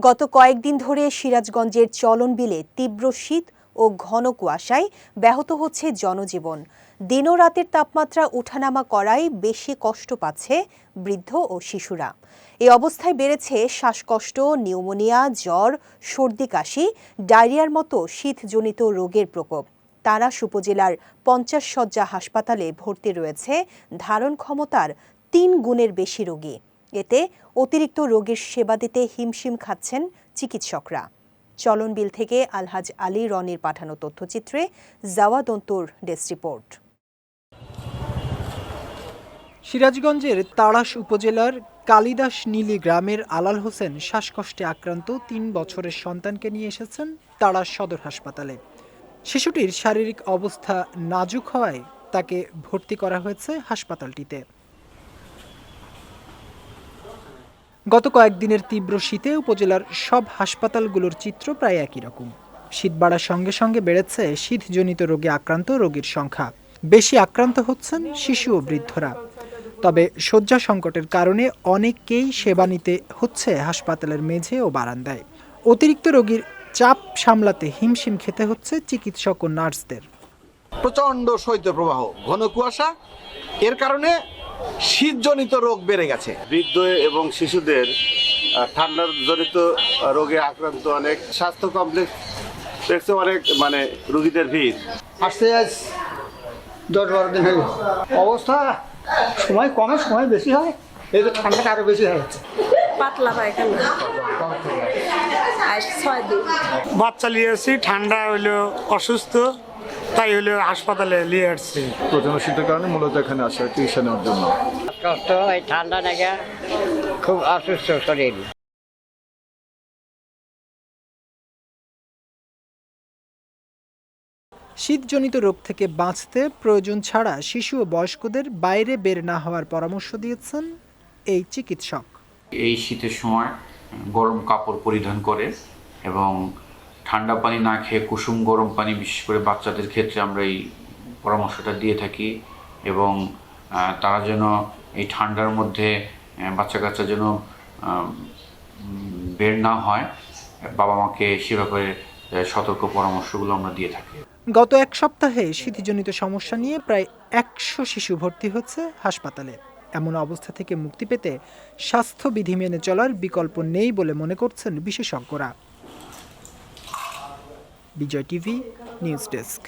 গত কয়েকদিন ধরে সিরাজগঞ্জের চলন বিলে তীব্র শীত ও ঘন কুয়াশায় ব্যাহত হচ্ছে জনজীবন। দিন ও রাতের তাপমাত্রা ওঠানামা করায় বেশি কষ্ট পাচ্ছে বৃদ্ধ ও শিশুরা। এই অবস্থায় বেড়েছে শ্বাসকষ্ট, নিউমোনিয়া, জ্বর, সর্দি কাশি, ডায়রিয়ার মতো শীতজনিত রোগের প্রকোপ। তারাস উপজেলার 50 শয্যা হাসপাতালে ভর্তি রয়েছে ধারণ ক্ষমতার 3 গুণের বেশি রোগী। এতে অতিরিক্ত রোগীর সেবা দিতে হিমশিম খাচ্ছেন চিকিৎসকরা। চলনবিল থেকে আলহাজ আলী রনির পাঠানো তথ্যচিত্রে জাওয়াদ অন্তুর ডেস্ক রিপোর্ট। সিরাজগঞ্জের তাড়াশ উপজেলার কালিদাস নীলি গ্রামের আলাল হোসেন শ্বাসকষ্টে আক্রান্ত 3 বছরের সন্তানকে নিয়ে এসেছেন তাড়াশ সদর হাসপাতালে। শিশুটির শারীরিক অবস্থা নাজুক হওয়ায় তাকে ভর্তি করা হয়েছে হাসপাতালটিতে। গত কয়েকদিনের তীব্র শীতে উপজেলার সব হাসপাতালগুলোর চিত্র প্রায় একই রকম। শীত বাড়ার সঙ্গে সঙ্গে বেড়েছে শীতজনিত রোগে আক্রান্ত রোগীর সংখ্যা। বেশি আক্রান্ত হচ্ছেন শিশু ও বৃদ্ধরা। তবে শয্যা সংকটের কারণে অনেককেই সেবা নিতে হচ্ছে হাসপাতালের মেঝে ও বারান্দায়। অতিরিক্ত রোগীর চাপ সামলাতে হিমশিম খেতে হচ্ছে চিকিৎসক ও নার্সদের। প্রচণ্ড শৈত্যপ্রবাহ, ঘন কুয়াশা, এর কারণে শীতজনিত রোগ বেড়ে গেছে। বৃদ্ধ এবং শিশুদের ঠান্ডার জনিত রোগে আক্রান্ত অনেক স্বাস্থ্য কমপ্লেক্সে অনেক রোগীদের ভিড়। আসতে আজ 10-12 দিন হয়ে গেছে। অবস্থা সময় কমে সময় বেশি হয়, এই তো ঠান্ডাটা আরো বেশি হয়ে যাচ্ছে। পাতলা পায়খানা আর 6 দিন। বাচ্চা নিয়ে আসছি, ঠান্ডা হইলো, অসুস্থ, তাই হইলো হাসপাতালে নিয়ে আসছি। প্রচন্ড শীতের কারণে মূলত এখানে আসা চিকিৎসা নেওয়ার জন্য। কষ্ট হয়, ঠান্ডা লাগে, খুব অসুস্থ শরীর। শীতজনিত রোগ থেকে বাঁচতে প্রয়োজন ছাড়া শিশু ও বয়স্কদের বাইরে বের না হওয়ার পরামর্শ দিয়েছেন এই চিকিৎসক। এই শীতের সময় গরম কাপড় পরিধান করে এবং ঠান্ডা পানি না খেয়ে কুসুম গরম পানি, বিশেষ করে বাচ্চাদের ক্ষেত্রে আমরা এই পরামর্শটা দিয়ে থাকি। এবং তারা যেন এই ঠান্ডার মধ্যে বাচ্চা কাচ্চা যেন বের না হয়, বাবা মাকে সে ব্যাপারে সতর্ক পরামর্শগুলো আমরা দিয়ে থাকি। গত এক সপ্তাহে শীতজনিত সমস্যা নিয়ে প্রায় 100 শিশু ভর্তি হচ্ছে হাসপাতালে। এমন অবস্থা থেকে মুক্তি পেতে স্বাস্থ্যবিধি মেনে চলার বিকল্প নেই বলে মনে করছেন বিশেষজ্ঞরা। বিজয় টিভি নিউজ ডেস্ক।